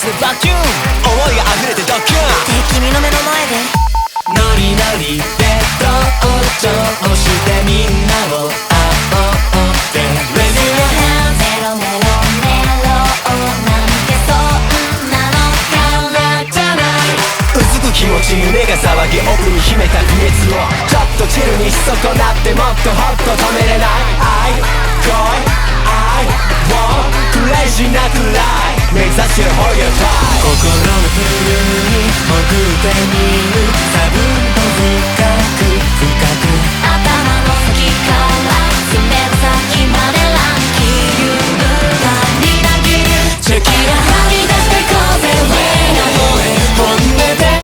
スでバキュン思いが溢れてドキュン君の目の前でノリノリで登場してみんなを煽ってレディーメロメロメロなんてそんなのからじゃないうずく気持ち夢が騒ぎ奥に秘めた秘密をちょっとチルにし損なってもっとホッと止めれない愛恋愛をクレイジーなくらい目指してる Hold your tight 心のプールに潜ってみ